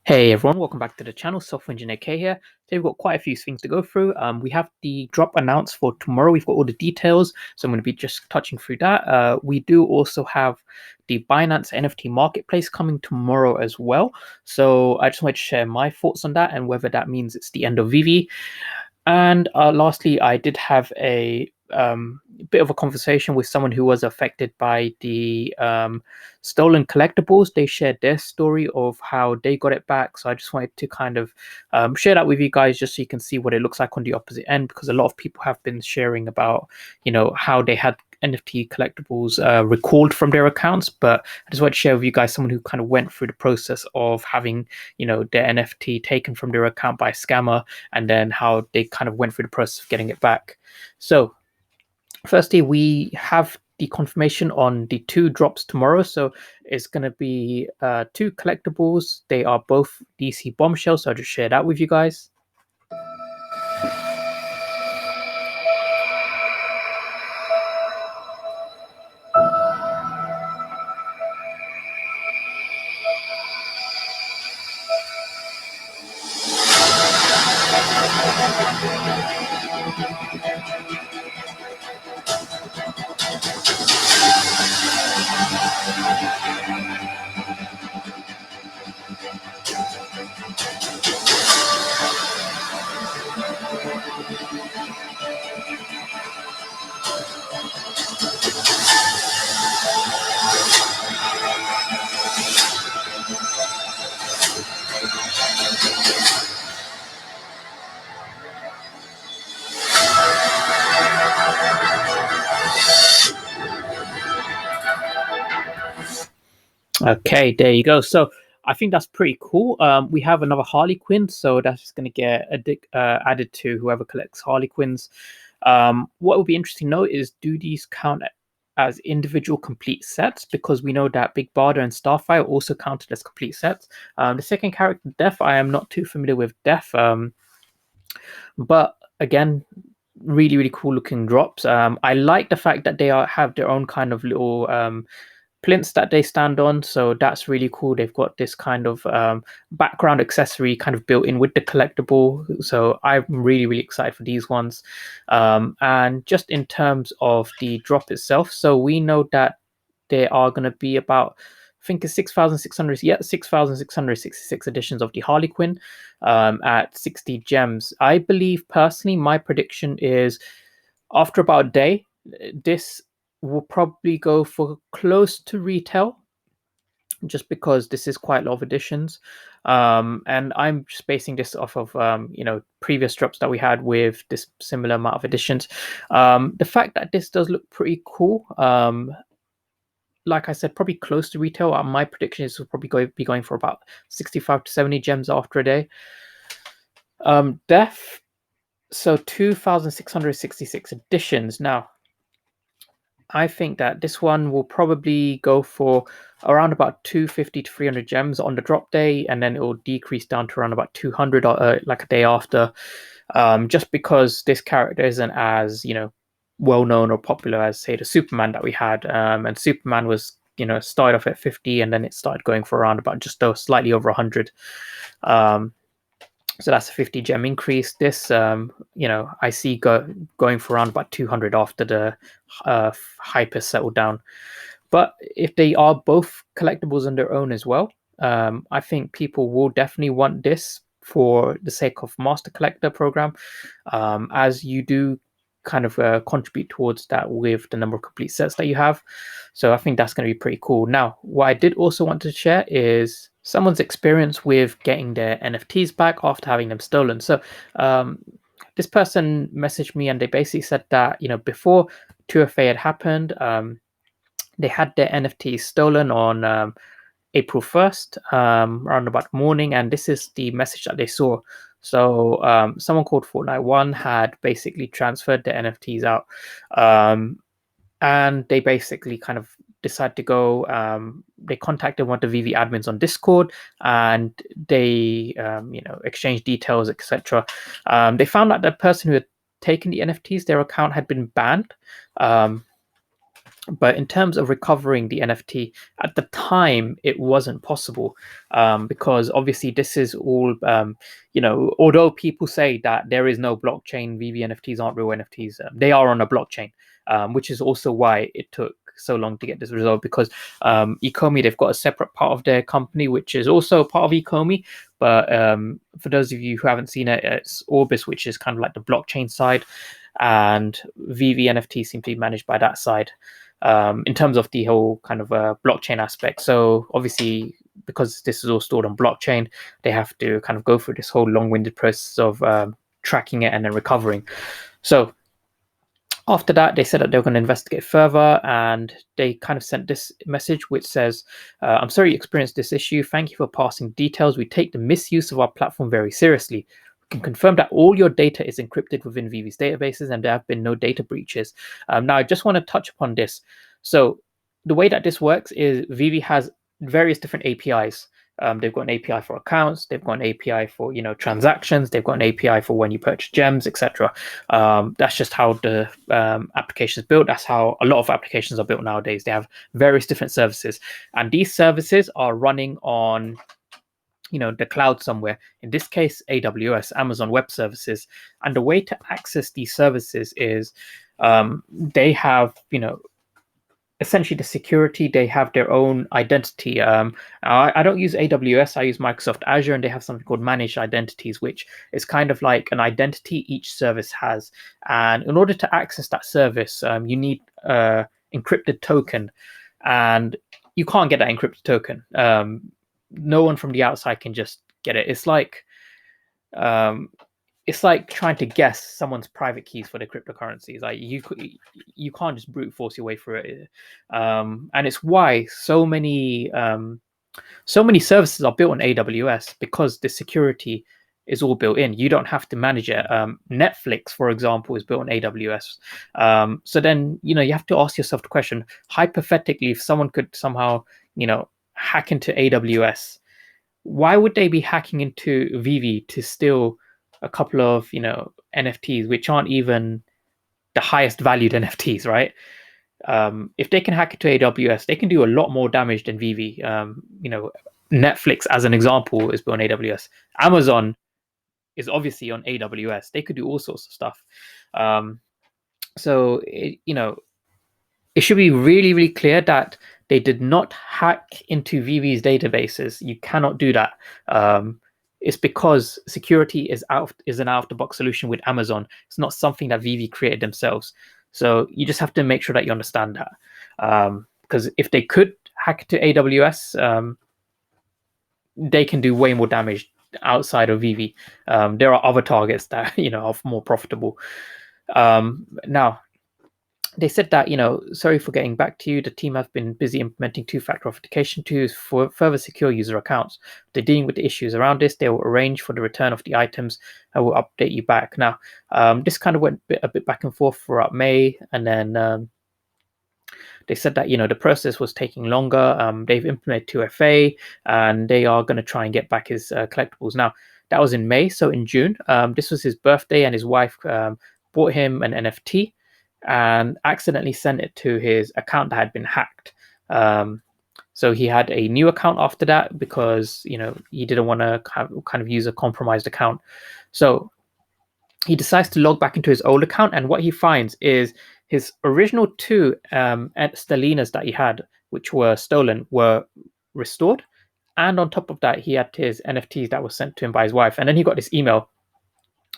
Hey everyone, welcome back to the channel. Software Engineer K here. Today we've got quite a few things to go through. We have the drop announced for tomorrow. We've got all the details, so I'm going to be just touching through that. We do also have the Binance NFT marketplace coming tomorrow as well. So I just wanted to share my thoughts on that and whether that means it's the end of VeVe. And lastly, I did have a bit of a conversation with someone who was affected by the stolen collectibles. They shared their story of how they got it back. So I just wanted to kind of share that with you guys just so you can see what it looks like on the opposite end, because a lot of people have been sharing about, how they had NFT collectibles recalled from their accounts. But I just wanted to share with you guys someone who kind of went through the process of having, their NFT taken from their account by a scammer, and then how they kind of went through the process of getting it back. So firstly, we have the confirmation on the two drops tomorrow. So it's going to be two collectibles. They are both DC Bombshells. So I'll just share that with you guys. Okay, there you go. So I think that's pretty cool. We have another Harley Quinn, so that's going to get added to whoever collects Harley Quinns. What would be interesting to know is, do these count as individual complete sets? Because we know that Big Barda and Starfire also counted as complete sets. The second character, Death, I am not too familiar with Death, but again, really cool looking drops. I like the fact that they have their own kind of little plinths that they stand on, so that's really cool. They've got this kind of background accessory kind of built in with the collectible, so I'm really excited for these ones. And just in terms of the drop itself, so we know that there are going to be about, I think it's 6,666 editions of the Harley Quinn at 60 gems. I believe personally, my prediction is after about a day, this will probably go for close to retail, just because this is quite a lot of editions. And I'm just basing this off of previous drops that we had with this similar amount of editions. The fact that this does look pretty cool, like I said, probably close to retail. My prediction is we'll probably be going for about 65 to 70 gems after a day. Death, so 2,666 editions. Now, I think that this one will probably go for around about 250 to 300 gems on the drop day, and then it will decrease down to around about 200 like a day after, just because this character isn't as well known or popular as, say, the Superman that we had. And Superman was started off at 50, and then it started going for around about just slightly over 100. So that's a 50 gem increase. This, I see going for around about 200 after the hype has settled down. But if they are both collectibles on their own as well, I think people will definitely want this for the sake of Master Collector program, as you do kind of contribute towards that with the number of complete sets that you have. So I think that's going to be pretty cool. Now, what I did also want to share is someone's experience with getting their NFTs back after having them stolen. So this person messaged me, and they basically said that before 2FA had happened, they had their NFTs stolen on April 1st, around about morning, and this is the message that they saw. So someone called Fortnite One had basically transferred their NFTs out, and they basically kind of decided to go. They contacted one of the VeVe admins on Discord, and they exchanged details, etc. They found out that the person who had taken the NFTs, their account had been banned. But in terms of recovering the NFT, at the time it wasn't possible, because obviously this is all, although people say that there is no blockchain, VeVe NFTs aren't real NFTs, they are on a blockchain, which is also why it took so long to get this resolved, because Ecomi, they've got a separate part of their company which is also part of Ecomi. But for those of you who haven't seen it, it's Orbis, which is kind of like the blockchain side, and VeVe NFT seem to be managed by that side, in terms of the whole kind of blockchain aspect. So obviously, because this is all stored on blockchain, they have to kind of go through this whole long-winded process of tracking it and then recovering. So after that, they said that they were going to investigate further, and they kind of sent this message which says, I'm sorry you experienced this issue. Thank you for passing details. We take the misuse of our platform very seriously. We can confirm that all your data is encrypted within VeVe's databases and there have been no data breaches. Now, I just want to touch upon this. So the way that this works is VeVe has various different APIs. They've got an API for accounts. They've got an API for transactions. They've got an API for when you purchase gems, etc. That's just how the application is built. That's how a lot of applications are built nowadays. They have various different services, and these services are running on the cloud somewhere. In this case, AWS, Amazon Web Services. And the way to access these services is they have essentially the security. They have their own identity. I don't use AWS, I use Microsoft Azure, and they have something called managed identities, which is kind of like an identity each service has. And in order to access that service, you need encrypted token, and you can't get that encrypted token. No one from the outside can just get it. Um, it's like trying to guess someone's private keys for their cryptocurrencies. Like you can't just brute force your way through it, and it's why so many services are built on AWS, because the security is all built in. You don't have to manage it. Netflix, for example, is built on AWS. So then you have to ask yourself the question: hypothetically, if someone could somehow hack into AWS, why would they be hacking into VeVe to steal a couple of NFTs, which aren't even the highest valued NFTs, right? If they can hack into AWS, they can do a lot more damage than VeVe. Netflix, as an example, is built on AWS. Amazon is obviously on AWS. They could do all sorts of stuff. So it should be really, really clear that they did not hack into VeVe's databases. You cannot do that. It's because security is an out-of-the-box solution with Amazon. It's not something that VeVe created themselves. So you just have to make sure that you understand that. Because if they could hack to AWS, they can do way more damage outside of VeVe. There are other targets that are more profitable. Now, they said that, sorry for getting back to you. The team have been busy implementing two-factor authentication to further secure user accounts. They're dealing with the issues around this. They will arrange for the return of the items and will update you back. Now, this kind of went a bit back and forth throughout May, and then they said that the process was taking longer. They've implemented 2FA, and they are going to try and get back his collectibles. Now, that was in May. So in June, this was his birthday, and his wife bought him an NFT and accidentally sent it to his account that had been hacked. So he had a new account after that, because he didn't want to kind of use a compromised account. So he decides to log back into his old account, and what he finds is his original two stellinas that he had, which were stolen, were restored. And on top of that, he had his NFTs that were sent to him by his wife. And then he got this email.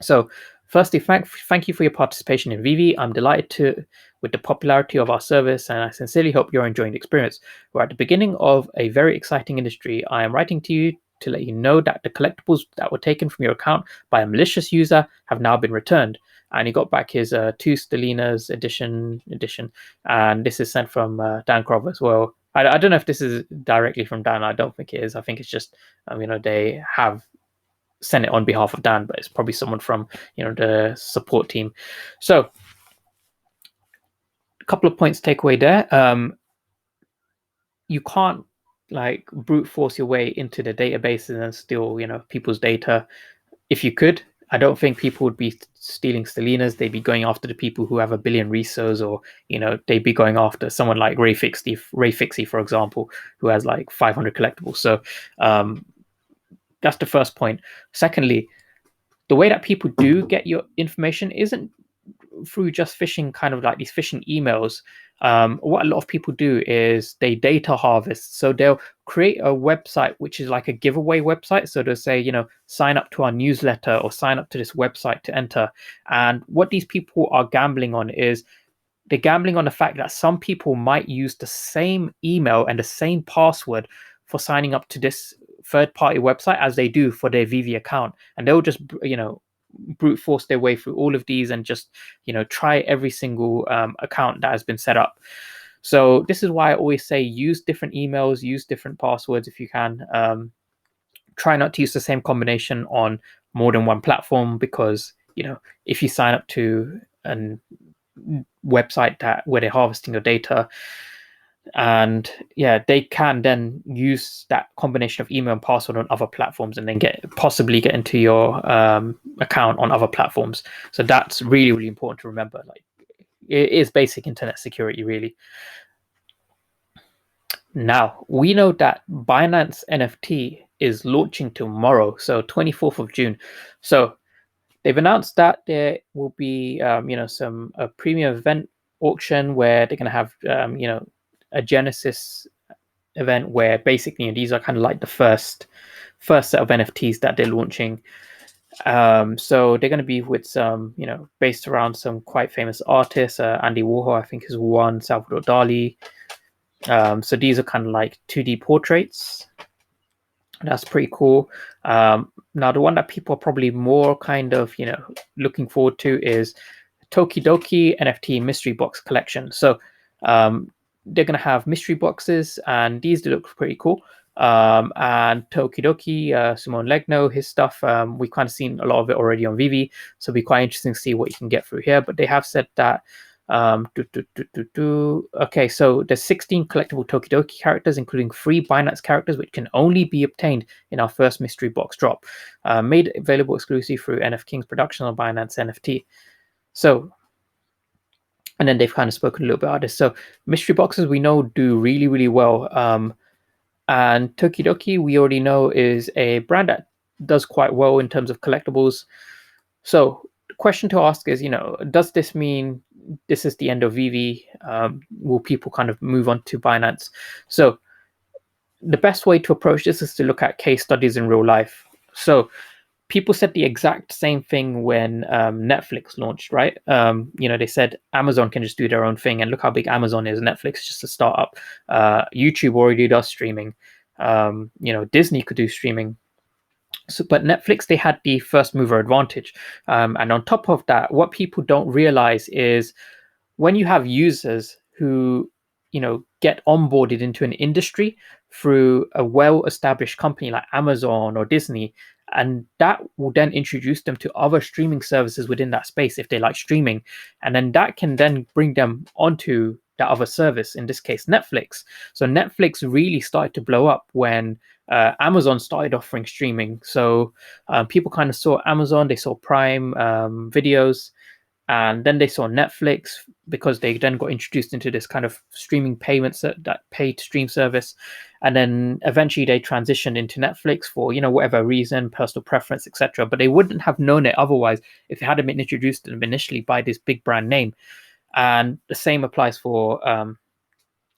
So firstly, thank you for your participation in VeVe. I'm delighted with the popularity of our service, and I sincerely hope you're enjoying the experience. We're at the beginning of a very exciting industry. I am writing to you to let you know that the collectibles that were taken from your account by a malicious user have now been returned. And he got back his two Stellinas edition, and this is sent from Dan Crover as well. I don't know if this is directly from Dan. I don't think it is. I think it's just they have sent it on behalf of Dan, but it's probably someone from the support team. So a couple of points to take away there. You can't brute force your way into the databases and steal people's data. If you could, I don't think people would be stealing Stelinas. They'd be going after the people who have 1 billion resos, or they'd be going after someone like Ray Fixie, for example, who has like 500 collectibles. So that's the first point. Secondly, the way that people do get your information isn't through just phishing, kind of like these phishing emails. What a lot of people do is they data harvest. So they'll create a website which is like a giveaway website. So they'll say, sign up to our newsletter or sign up to this website to enter. And what these people are gambling on is they're gambling on the fact that some people might use the same email and the same password for signing up to this third-party website as they do for their VeVe account, and they'll just brute force their way through all of these and just try every single account that has been set up. So this is why I always say use different emails, use different passwords if you can. Try not to use the same combination on more than one platform, because if you sign up to an website where they're harvesting your data, and they can then use that combination of email and password on other platforms, and then possibly get into your account on other platforms. So that's really, really important to remember. Like, it is basic internet security, really. Now, we know that Binance NFT is launching tomorrow, so 24th of June. So they've announced that there will be a premium event auction where they're going to have a Genesis event where basically these are kind of like the first set of NFTs that they're launching. So they're going to be with some, based around some quite famous artists. Andy Warhol, I think, is one. Salvador Dali. So these are kind of like 2D portraits. That's pretty cool. Now, the one that people are probably more kind of, looking forward to is Tokidoki NFT Mystery Box Collection. So they're going to have mystery boxes, and these do look pretty cool. And Tokidoki, Simone Legno, his stuff, we've kind of seen a lot of it already on VeVe, so it'll be quite interesting to see what you can get through here. But they have said that okay, so there's 16 collectible Tokidoki characters, including 3 Binance characters, which can only be obtained in our first mystery box drop, made available exclusively through NF King's production on Binance NFT. So, and then they've kind of spoken a little bit about this. So mystery boxes we know do really, really well. And Tokidoki we already know is a brand that does quite well in terms of collectibles. So the question to ask is, does this mean this is the end of VeVe? Will people kind of move on to Binance? So the best way to approach this is to look at case studies in real life. So people said the exact same thing when Netflix launched, right? They said Amazon can just do their own thing, and look how big Amazon is. Netflix is just a startup. YouTube already does streaming. Disney could do streaming. So, but Netflix, they had the first mover advantage. And on top of that, what people don't realize is when you have users who, get onboarded into an industry through a well-established company like Amazon or Disney, and that will then introduce them to other streaming services within that space if they like streaming, and then that can then bring them onto that other service, in this case Netflix. So Netflix really started to blow up when Amazon started offering streaming. So people kind of saw Amazon, they saw Prime videos, and then they saw Netflix because they then got introduced into this kind of streaming payments, that paid stream service. And then eventually they transitioned into Netflix for, whatever reason, personal preference, etc. But they wouldn't have known it otherwise if it hadn't been introduced to them initially by this big brand name. And the same applies for,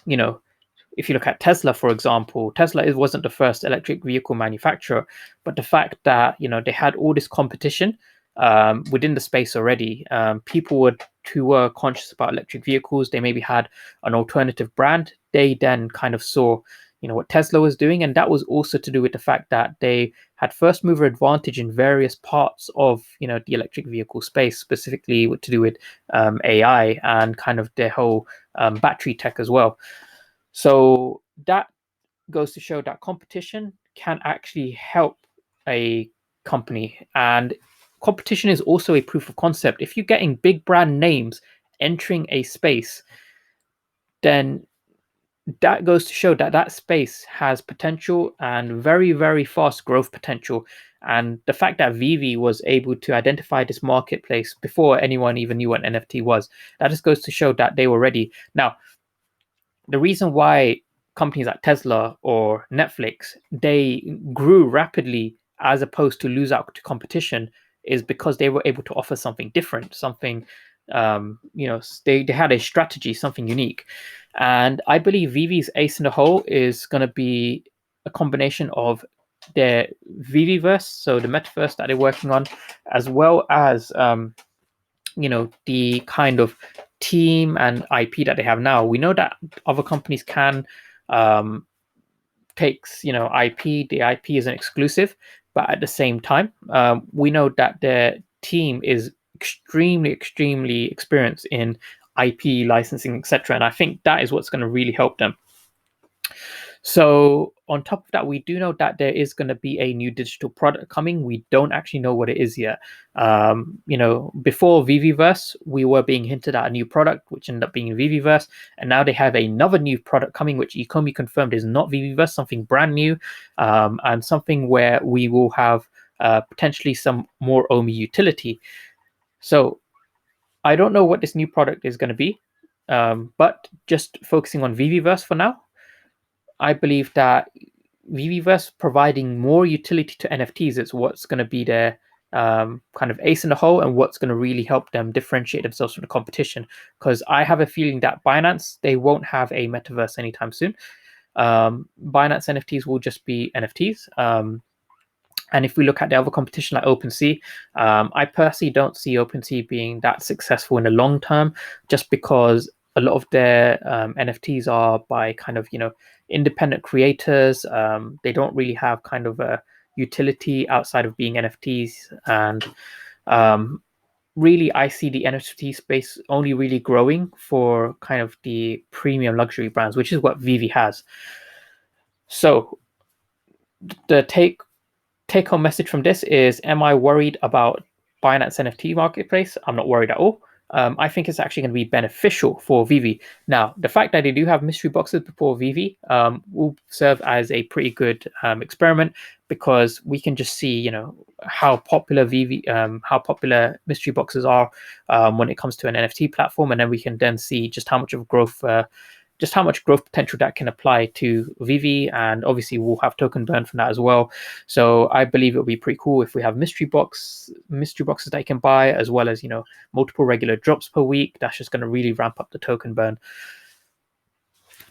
if you look at Tesla, for example, Tesla wasn't the first electric vehicle manufacturer, but the fact that, they had all this competition within the space already. People who were conscious about electric vehicles, they maybe had an alternative brand. They then kind of saw, what Tesla was doing, and that was also to do with the fact that they had first mover advantage in various parts of, the electric vehicle space, specifically to do with AI and kind of their whole battery tech as well. So that goes to show that competition can actually help a company, and competition is also a proof of concept. If you're getting big brand names entering a space, then that goes to show that that space has potential and very, very fast growth potential. And the fact that VeVe was able to identify this marketplace before anyone even knew what NFT was, that just goes to show that they were ready. Now, the reason why companies like Tesla or Netflix, they grew rapidly as opposed to lose out to competition is because they were able to offer something different, something they had a strategy, something unique. And I believe VeVe's ace in the hole is going to be a combination of their VeVeverse, so the metaverse that they're working on, as well as the kind of team and IP that they have now. We know that other companies can takes IP. The IP is an exclusive, but at the same time, we know that their team is extremely experienced in IP licensing, etc. And I think that is what's going to really help them. So on top of that, we do know that there is going to be a new digital product coming. We don't actually know what it is yet. Before VeVeverse, we were being hinted at a new product, which ended up being VeVeverse, and now they have another new product coming, which Ecomi confirmed is not VeVeverse, something brand new, and something where we will have potentially some more OMI utility. So I don't know what this new product is going to be, but just focusing on VeVeverse for now, I believe that VeVeverse providing more utility to NFTs is what's going to be their kind of ace in the hole and what's going to really help them differentiate themselves from the competition. Because I have a feeling that Binance, they won't have a metaverse anytime soon. Binance NFTs will just be NFTs. And if we look at the other competition like OpenSea, I personally don't see OpenSea being that successful in the long term, just because a lot of their NFTs are by kind of independent creators. They don't really have kind of a utility outside of being NFTs, and really I see the NFT space only really growing for kind of the premium luxury brands, which is what VeVe has. So the take home message from this is, am I worried about Binance NFT marketplace? I'm not worried at all. I think it's actually going to be beneficial for VeVe. Now, the fact that they do have mystery boxes before VeVe will serve as a pretty good experiment, because we can just see, how popular how popular mystery boxes are when it comes to an NFT platform, and then we can then see just how much of growth potential that can apply to VeVe, and obviously we'll have token burn from that as well. So I believe it'll be pretty cool if we have mystery boxes that you can buy, as well as multiple regular drops per week. That's just going to really ramp up the token burn.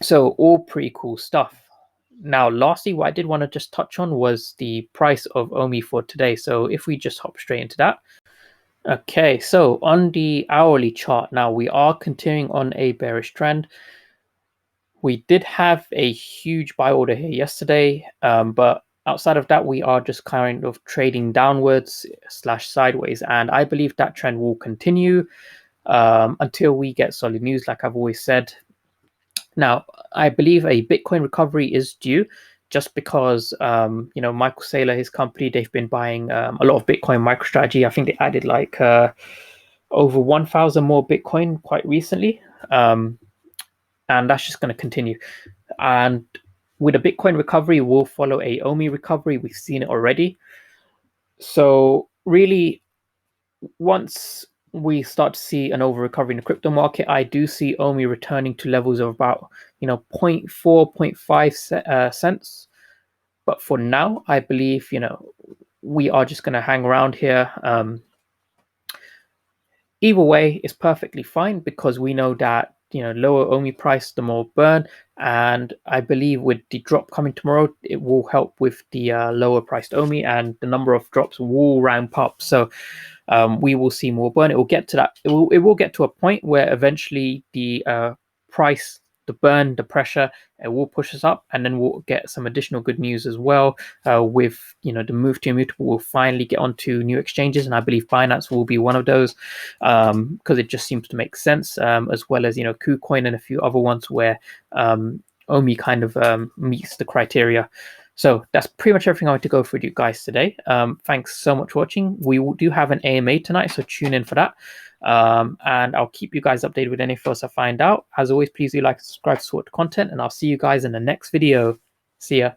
So all pretty cool stuff. Now, lastly, what I did want to just touch on was the price of OMI for today. So if we just hop straight into that. Okay, so on the hourly chart, now we are continuing on a bearish trend. We did have a huge buy order here yesterday, but outside of that, we are just kind of trading downwards / sideways, and I believe that trend will continue until we get solid news, like I've always said. Now, I believe a Bitcoin recovery is due, just because Michael Saylor, his company, they've been buying a lot of Bitcoin MicroStrategy. I think they added like over 1,000 more Bitcoin quite recently. And that's just going to continue. And with a Bitcoin recovery, we'll follow a OMI recovery. We've seen it already. So really, once we start to see an over recovery in the crypto market, I do see OMI returning to levels of about 0.4, 0.5 cents. But for now, I believe we are just going to hang around here. Either way is perfectly fine, because we know that lower OMI price, the more burn, and I believe with the drop coming tomorrow, it will help with the lower priced OMI, and the number of drops will ramp up. So we will see more burn. It will get to that. It will get to a point where eventually the price, the burn, the pressure, it will push us up, and then we'll get some additional good news as well. With the move to immutable will finally get onto new exchanges, and I believe Binance will be one of those, because it just seems to make sense, as well as KuCoin and a few other ones where OMI kind of meets the criteria. So that's pretty much everything I want to go through with you guys today. Thanks so much for watching. We do have an AMA tonight, so tune in for that. And I'll keep you guys updated with anything else I find out. As always, please do like and subscribe to support the content, and I'll see you guys in the next video. See ya.